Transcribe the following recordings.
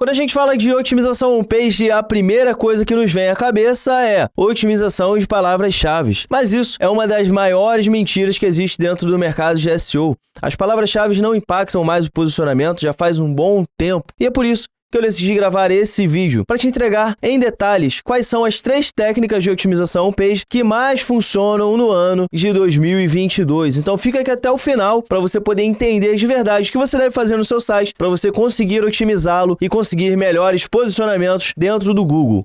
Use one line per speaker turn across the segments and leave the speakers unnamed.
Quando a gente fala de otimização on-page, a primeira coisa que nos vem à cabeça é otimização de palavras-chave. Mas isso é uma das maiores mentiras que existe dentro do mercado de SEO. As palavras-chave não impactam mais o posicionamento já faz um bom tempo. E é por isso que eu decidi gravar esse vídeo para te entregar em detalhes quais são as 3 técnicas de otimização on-page que mais funcionam no ano de 2022. Então fica aqui até o final para você poder entender de verdade o que você deve fazer no seu site para você conseguir otimizá-lo e conseguir melhores posicionamentos dentro do Google.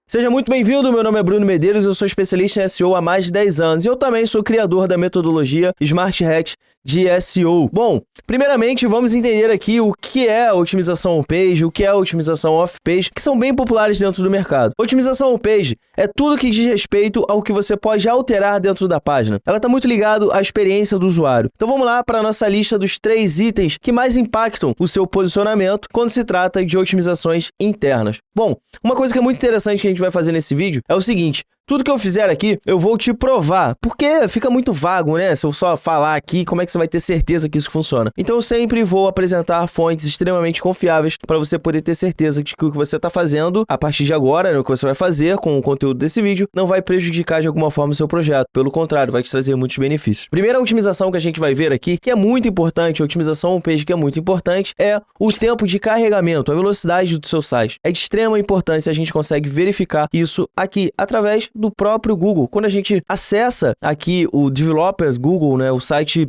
Seja muito bem-vindo, meu nome é Bruno Medeiros, eu sou especialista em SEO há mais de 10 anos e eu também sou criador da metodologia Smart Hacks de SEO. Bom, primeiramente vamos entender aqui o que é a otimização on-page, o que é a otimização off-page, que são bem populares dentro do mercado. Otimização on-page é tudo que diz respeito ao que você pode alterar dentro da página. Ela está muito ligada à experiência do usuário. Então vamos lá para a nossa lista dos 3 itens que mais impactam o seu posicionamento quando se trata de otimizações internas. Bom, uma coisa que é muito interessante que a gente vai fazer nesse vídeo é o seguinte: tudo que eu fizer aqui, eu vou te provar, porque fica muito vago, né? Se eu só falar aqui, como é que você vai ter certeza que isso funciona? Então eu sempre vou apresentar fontes extremamente confiáveis para você poder ter certeza de que o que você está fazendo a partir de agora, né, o que você vai fazer com o conteúdo desse vídeo, não vai prejudicar de alguma forma o seu projeto. Pelo contrário, vai te trazer muitos benefícios. Primeira otimização que a gente vai ver aqui, que é muito importante, a otimização on-page que é muito importante, é o tempo de carregamento, a velocidade do seu site. É de extrema importância, a gente consegue verificar isso aqui através do próprio Google. Quando a gente acessa aqui o Developer Google, né, o site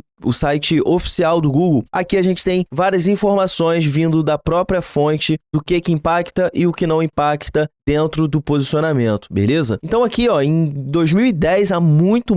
oficial do Google, aqui a gente tem várias informações vindo da própria fonte do que impacta e o que não impacta dentro do posicionamento, beleza? Então aqui, ó, em 2010, há muito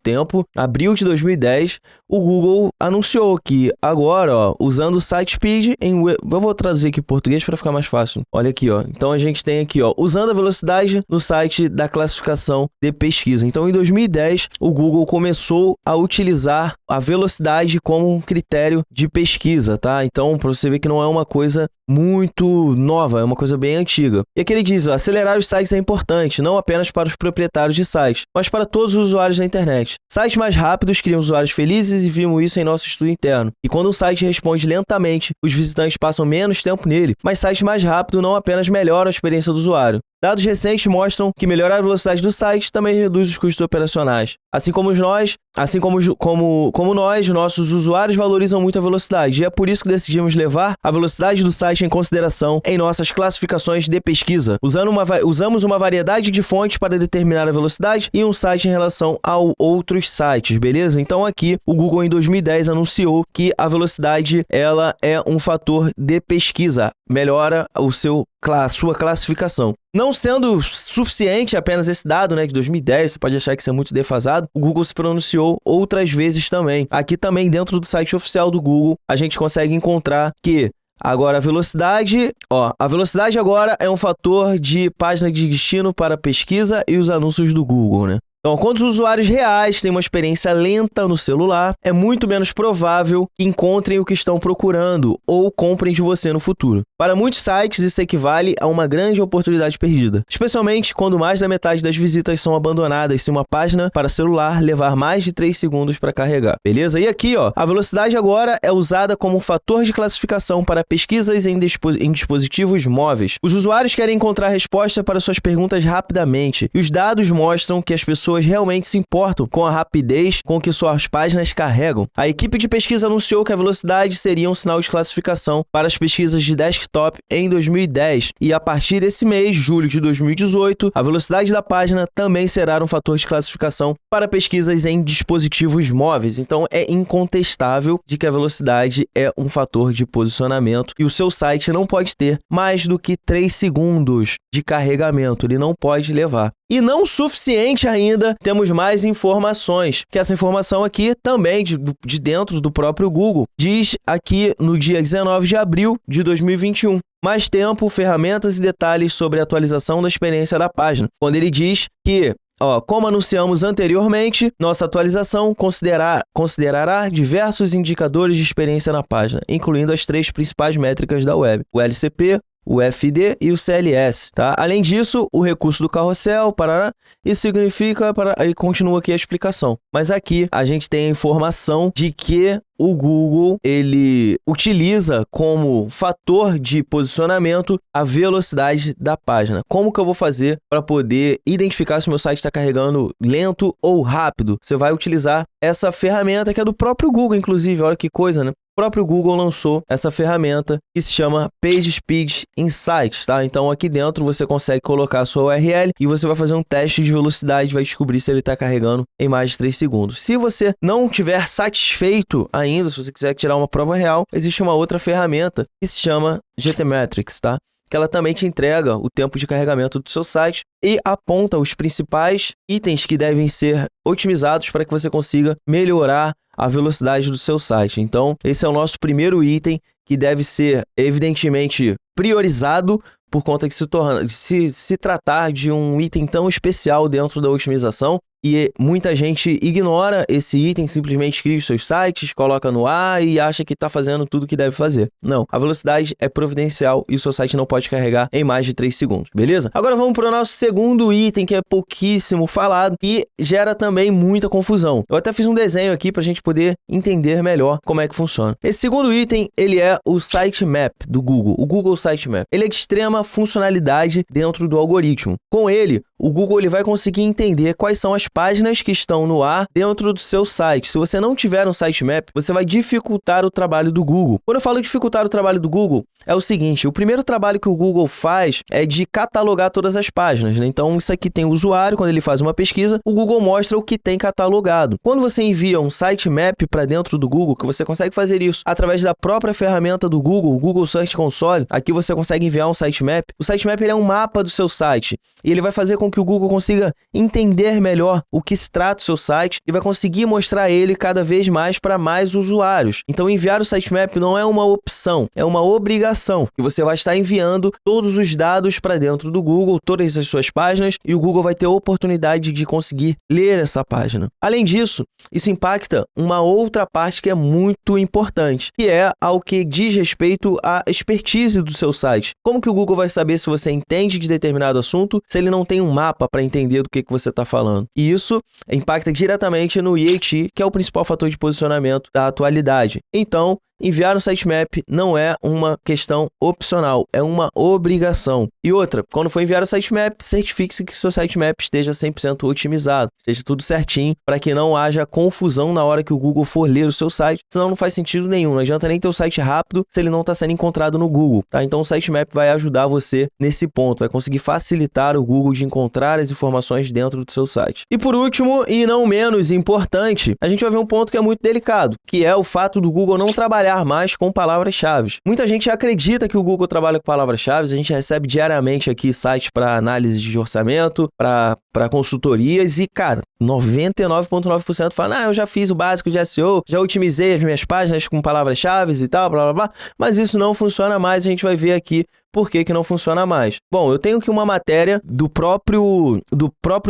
tempo, abril de 2010, o Google anunciou que agora, ó, usando o Site Speed eu vou traduzir aqui em português para ficar mais fácil. Olha aqui, ó. Então a gente tem aqui, ó, usando a velocidade no site da classificação de pesquisa. Então em 2010, o Google começou a utilizar a velocidade como um critério de pesquisa, tá? Então, para você ver que não é uma coisa muito nova, é uma coisa bem antiga. E aqui ele diz, ó, acelerar os sites é importante, não apenas para os proprietários de sites, mas para todos os usuários da internet. Sites mais rápidos criam usuários felizes e vimos isso em nosso estudo interno. E quando um site responde lentamente, os visitantes passam menos tempo nele, mas sites mais rápidos não apenas melhoram a experiência do usuário. Dados recentes mostram que melhorar a velocidade do site também reduz os custos operacionais. Assim como nós, nossos usuários valorizam muito a velocidade. E é por isso que decidimos levar a velocidade do site em consideração em nossas classificações de pesquisa. Usamos uma variedade de fontes para determinar a velocidade e um site em relação a outros sites, beleza? Então aqui o Google em 2010 anunciou que a velocidade ela é um fator de pesquisa, melhora a sua classificação. Não sendo suficiente apenas esse dado, né, de 2010, você pode achar que isso é muito defasado, o Google se pronunciou outras vezes também. Aqui também, dentro do site oficial do Google, a gente consegue encontrar que agora a velocidade agora é um fator de página de destino para pesquisa e os anúncios do Google, né? Então, quando os usuários reais têm uma experiência lenta no celular, é muito menos provável que encontrem o que estão procurando ou comprem de você no futuro. Para muitos sites, isso equivale a uma grande oportunidade perdida, especialmente quando mais da metade das visitas são abandonadas se uma página para celular levar mais de 3 segundos para carregar. Beleza? E aqui, ó, a velocidade agora é usada como um fator de classificação para pesquisas em dispositivos móveis. Os usuários querem encontrar resposta para suas perguntas rapidamente, e os dados mostram que as pessoas realmente se importam com a rapidez com que suas páginas carregam. A equipe de pesquisa anunciou que a velocidade seria um sinal de classificação para as pesquisas de desktop em 2010 e a partir desse mês, julho de 2018, a velocidade da página também será um fator de classificação para pesquisas em dispositivos móveis. Então é incontestável de que a velocidade é um fator de posicionamento e o seu site não pode ter mais do que 3 segundos de carregamento, ele não pode levar. E não suficiente ainda, temos mais informações, que essa informação aqui também de dentro do próprio Google, diz aqui no dia 19 de abril de 2021. Mais tempo, ferramentas e detalhes sobre a atualização da experiência da página, quando ele diz que como anunciamos anteriormente, nossa atualização considerará diversos indicadores de experiência na página, incluindo as 3 principais métricas da web: o LCP, o FD e o CLS, tá? Além disso, o recurso do carrossel, parará, isso significa, aí continua aqui a explicação. Mas aqui a gente tem a informação de que o Google, ele utiliza como fator de posicionamento a velocidade da página. Como que eu vou fazer para poder identificar se o meu site está carregando lento ou rápido? Você vai utilizar essa ferramenta que é do próprio Google, inclusive. Olha que coisa, né? O próprio Google lançou essa ferramenta que se chama PageSpeed Insights, tá? Então, aqui dentro você consegue colocar a sua URL e você vai fazer um teste de velocidade, vai descobrir se ele está carregando em mais de 3 segundos. Se você não tiver satisfeito ainda, se você quiser tirar uma prova real, existe uma outra ferramenta que se chama GTmetrix, tá? Que ela também te entrega o tempo de carregamento do seu site e aponta os principais itens que devem ser otimizados para que você consiga melhorar a velocidade do seu site. Então, esse é o nosso primeiro item que deve ser, evidentemente, priorizado por conta de se tratar de um item tão especial dentro da otimização. E muita gente ignora esse item, simplesmente cria os seus sites, coloca no ar e acha que está fazendo tudo o que deve fazer. Não, a velocidade é providencial e o seu site não pode carregar em mais de 3 segundos, beleza? Agora vamos para o nosso segundo item, que é pouquíssimo falado e gera também muita confusão. Eu até fiz um desenho aqui para a gente poder entender melhor como é que funciona. Esse segundo item, ele é o Sitemap do Google, o Google Sitemap. Ele é de extrema funcionalidade dentro do algoritmo. Com ele, o Google ele vai conseguir entender quais são as páginas que estão no ar dentro do seu site. Se você não tiver um sitemap, você vai dificultar o trabalho do Google. Quando eu falo dificultar o trabalho do Google, é o seguinte, o primeiro trabalho que o Google faz é de catalogar todas as páginas, né? Então, isso aqui tem o usuário, quando ele faz uma pesquisa, o Google mostra o que tem catalogado. Quando você envia um sitemap para dentro do Google, que você consegue fazer isso através da própria ferramenta do Google, o Google Search Console, aqui você consegue enviar um sitemap. O sitemap ele é um mapa do seu site e ele vai fazer com que o Google consiga entender melhor o que se trata o seu site e vai conseguir mostrar ele cada vez mais para mais usuários. Então, enviar o sitemap não é uma opção, é uma obrigação. E você vai estar enviando todos os dados para dentro do Google, todas as suas páginas, e o Google vai ter a oportunidade de conseguir ler essa página. Além disso, isso impacta uma outra parte que é muito importante, que é ao que diz respeito à expertise do seu site. Como que o Google vai saber se você entende de determinado assunto se ele não tem um mapa para entender do que você está falando? E isso impacta diretamente no IAT, que é o principal fator de posicionamento da atualidade. Então, enviar um sitemap não é uma questão opcional, é uma obrigação. E outra, quando for enviar o sitemap, certifique-se que seu sitemap esteja 100% otimizado, esteja tudo certinho, para que não haja confusão na hora que o Google for ler o seu site, senão não faz sentido nenhum, não adianta nem ter o site rápido se ele não está sendo encontrado no Google, tá? Então o sitemap vai ajudar você nesse ponto, vai conseguir facilitar o Google de encontrar as informações dentro do seu site. E por último, e não menos importante, a gente vai ver um ponto que é muito delicado, que é o fato do Google não trabalhar mais com palavras-chave. Muita gente acredita que o Google trabalha com palavras-chave, a gente recebe diariamente aqui sites para análise de orçamento, para consultorias e, cara, 99,9% fala, eu já fiz o básico de SEO, já otimizei as minhas páginas com palavras-chave e tal, blá, blá, blá, mas isso não funciona mais, a gente vai ver aqui por que não funciona mais. Bom, eu tenho aqui uma matéria do próprio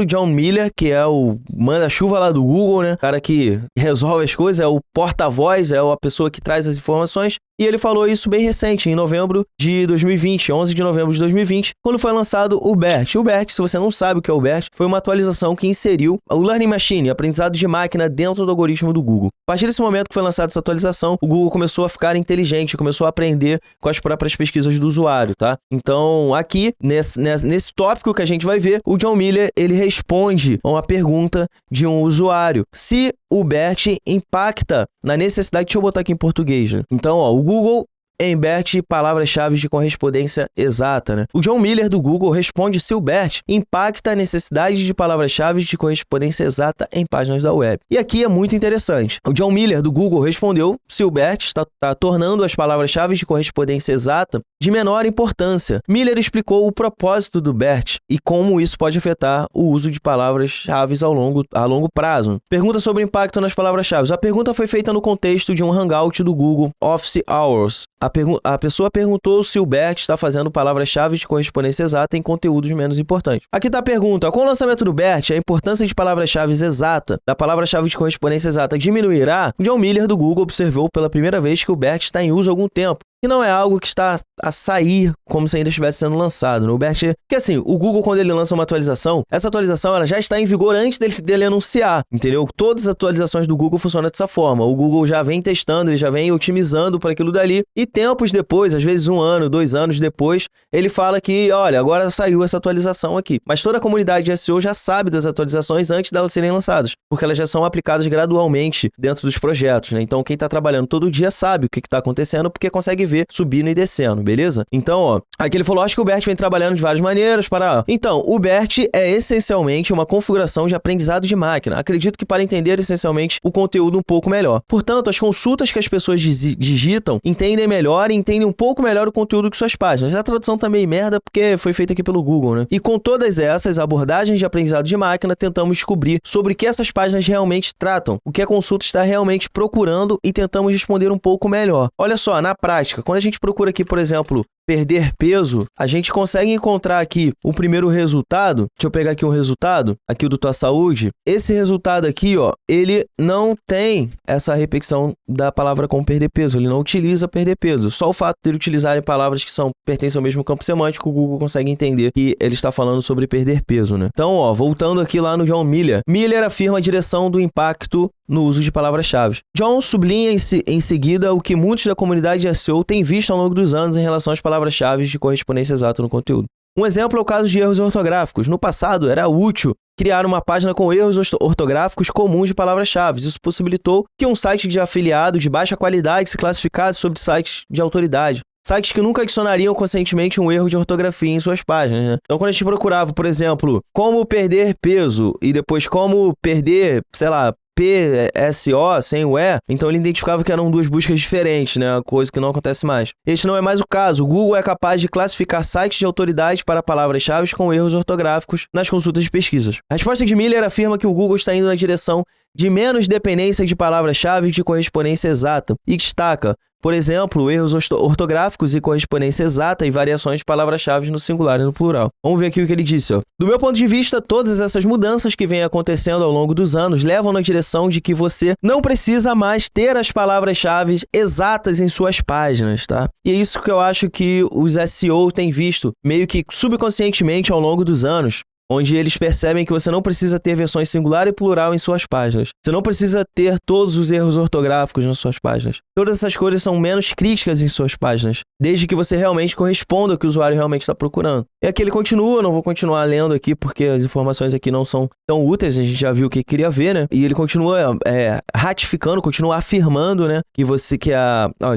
John Miller, que é o manda-chuva lá do Google, né? O cara que resolve as coisas, é o porta-voz, é a pessoa que traz as informações. E ele falou isso bem recente, em novembro de 2020, 11 de novembro de 2020, quando foi lançado o BERT. O BERT, se você não sabe o que é o BERT, foi uma atualização que inseriu o Learning Machine, aprendizado de máquina, dentro do algoritmo do Google. A partir desse momento que foi lançada essa atualização, o Google começou a ficar inteligente, começou a aprender com as próprias pesquisas do usuário, tá? Então, aqui, nesse tópico que a gente vai ver, o John Miller, ele responde a uma pergunta de um usuário. Se o BERT impacta na necessidade... Deixa eu botar aqui em português, né? Então, o Google em BERT palavras-chave de correspondência exata, né? O John Miller do Google responde se o BERT impacta a necessidade de palavras-chave de correspondência exata em páginas da web. E aqui é muito interessante. O John Miller do Google respondeu se o BERT está tornando as palavras-chave de correspondência exata de menor importância. Miller explicou o propósito do BERT e como isso pode afetar o uso de palavras-chave a longo prazo. Pergunta sobre o impacto nas palavras-chave. A pergunta foi feita no contexto de um hangout do Google Office Hours. A pessoa perguntou se o BERT está fazendo palavras-chave de correspondência exata em conteúdos menos importantes. Aqui está a pergunta. Com o lançamento do BERT, a importância de palavras-chave exata, da palavra-chave de correspondência exata, diminuirá? O John Miller do Google observou pela primeira vez que o BERT está em uso há algum tempo. que não é algo que está a sair como se ainda estivesse sendo lançado. No BERT, porque assim, o Google, quando ele lança uma atualização, essa atualização ela já está em vigor antes dele anunciar, entendeu? Todas as atualizações do Google funcionam dessa forma. O Google já vem testando, ele já vem otimizando para aquilo dali, e tempos depois, às vezes 1 ano, 2 anos depois, ele fala que, olha, agora saiu essa atualização aqui. Mas toda a comunidade de SEO já sabe das atualizações antes delas serem lançadas, porque elas já são aplicadas gradualmente dentro dos projetos, né? Então, quem está trabalhando todo dia sabe o que está acontecendo, porque consegue ver subindo e descendo, beleza? Então, ó, aqui ele falou, acho que o BERT vem trabalhando de várias maneiras para... Então, o BERT é essencialmente uma configuração de aprendizado de máquina. Acredito que para entender essencialmente o conteúdo um pouco melhor. Portanto, as consultas que as pessoas digitam entendem melhor e entendem um pouco melhor o conteúdo que suas páginas. A tradução tá meio merda porque foi feita aqui pelo Google, né? E com todas essas abordagens de aprendizado de máquina, tentamos descobrir sobre o que essas páginas realmente tratam, o que a consulta está realmente procurando e tentamos responder um pouco melhor. Olha só, na prática, quando a gente procura aqui, por exemplo, perder peso, a gente consegue encontrar aqui o primeiro resultado. Deixa eu pegar aqui um resultado, aqui o do Tua Saúde. Esse resultado aqui, ó, ele não tem essa repetição da palavra como perder peso, ele não utiliza perder peso. Só o fato de ele utilizarem palavras que pertencem ao mesmo campo semântico, o Google consegue entender que ele está falando sobre perder peso, né? Então, ó, voltando aqui lá no John Miller. Miller afirma a direção do impacto no uso de palavras-chave. John sublinha em seguida o que muitos da comunidade de SEO têm visto ao longo dos anos em relação às palavras-chave de correspondência exata no conteúdo. Um exemplo é o caso de erros ortográficos. No passado, era útil criar uma página com erros ortográficos comuns de palavras-chave. Isso possibilitou que um site de afiliado de baixa qualidade se classificasse sobre sites de autoridade. Sites que nunca adicionariam conscientemente um erro de ortografia em suas páginas, né? Então, quando a gente procurava, por exemplo, como perder peso e depois como perder, sei lá, PSO sem o E, então ele identificava que eram duas buscas diferentes, né? Coisa que não acontece mais. Este não é mais o caso. O Google é capaz de classificar sites de autoridade para palavras-chave com erros ortográficos nas consultas de pesquisas. A resposta de Miller afirma que o Google está indo na direção de menos dependência de palavras-chave de correspondência exata e destaca, por exemplo, erros ortográficos e correspondência exata e variações de palavras-chave no singular e no plural. Vamos ver aqui o que ele disse, ó. Do meu ponto de vista, todas essas mudanças que vêm acontecendo ao longo dos anos levam na direção de que você não precisa mais ter as palavras-chave exatas em suas páginas, tá? E é isso que eu acho que os SEO têm visto, meio que subconscientemente ao longo dos anos, onde eles percebem que você não precisa ter versões singular e plural em suas páginas. Você não precisa ter todos os erros ortográficos nas suas páginas. Todas essas coisas são menos críticas em suas páginas, desde que você realmente corresponda ao que o usuário realmente está procurando. E aqui ele continua, não vou continuar lendo aqui porque as informações aqui não são tão úteis, a gente já viu o que queria ver, né? E ele continua ratificando, continua afirmando, né?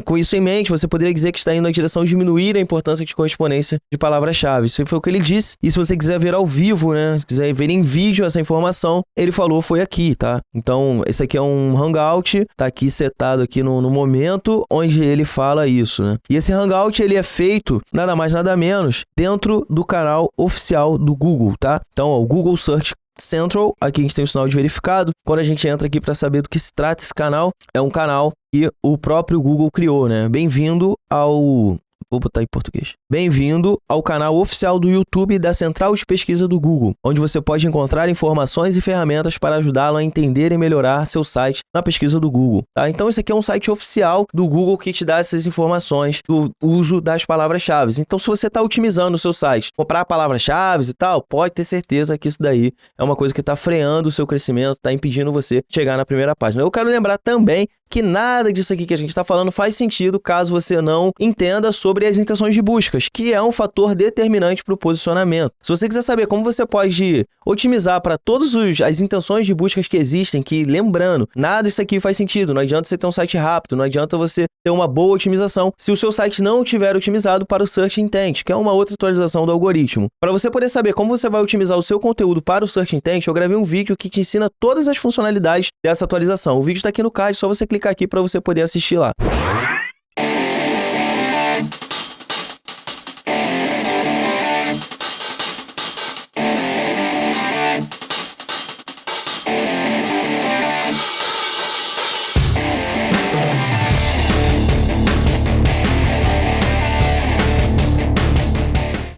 Com isso em mente, você poderia dizer que está indo na direção de diminuir a importância de correspondência de palavras-chave. Isso foi o que ele disse. E se você quiser ver ao vivo, né? Se quiser ver em vídeo essa informação, ele falou foi aqui, tá? Então, esse aqui é um Hangout, tá aqui setado aqui no momento onde ele fala isso, né? E esse Hangout, ele é feito, nada mais, nada menos, dentro do canal oficial do Google, tá? Então, ó, o Google Search Central, aqui a gente tem o sinal de verificado. Quando a gente entra aqui para saber do que se trata esse canal, é um canal que o próprio Google criou, né? Bem-vindo ao... Vou botar em português. Bem-vindo ao canal oficial do YouTube da Central de Pesquisa do Google, onde você pode encontrar informações e ferramentas para ajudá-lo a entender e melhorar seu site na pesquisa do Google, tá? Então, esse aqui é um site oficial do Google que te dá essas informações do uso das palavras-chave. Então, se você está otimizando o seu site, comprar palavras-chave e tal, pode ter certeza que isso daí é uma coisa que está freando o seu crescimento, está impedindo você chegar na primeira página. Eu quero lembrar também que nada disso aqui que a gente está falando faz sentido caso você não entenda sobre as intenções de buscas, que é um fator determinante para o posicionamento. Se você quiser saber como você pode otimizar para todas as intenções de buscas que existem, que, lembrando, nada disso aqui faz sentido, não adianta você ter um site rápido, não adianta você ter uma boa otimização se o seu site não estiver otimizado para o Search Intent, que é uma outra atualização do algoritmo. Para você poder saber como você vai otimizar o seu conteúdo para o Search Intent, eu gravei um vídeo que te ensina todas as funcionalidades dessa atualização. O vídeo está aqui no card, só você clicar aqui para você poder assistir lá.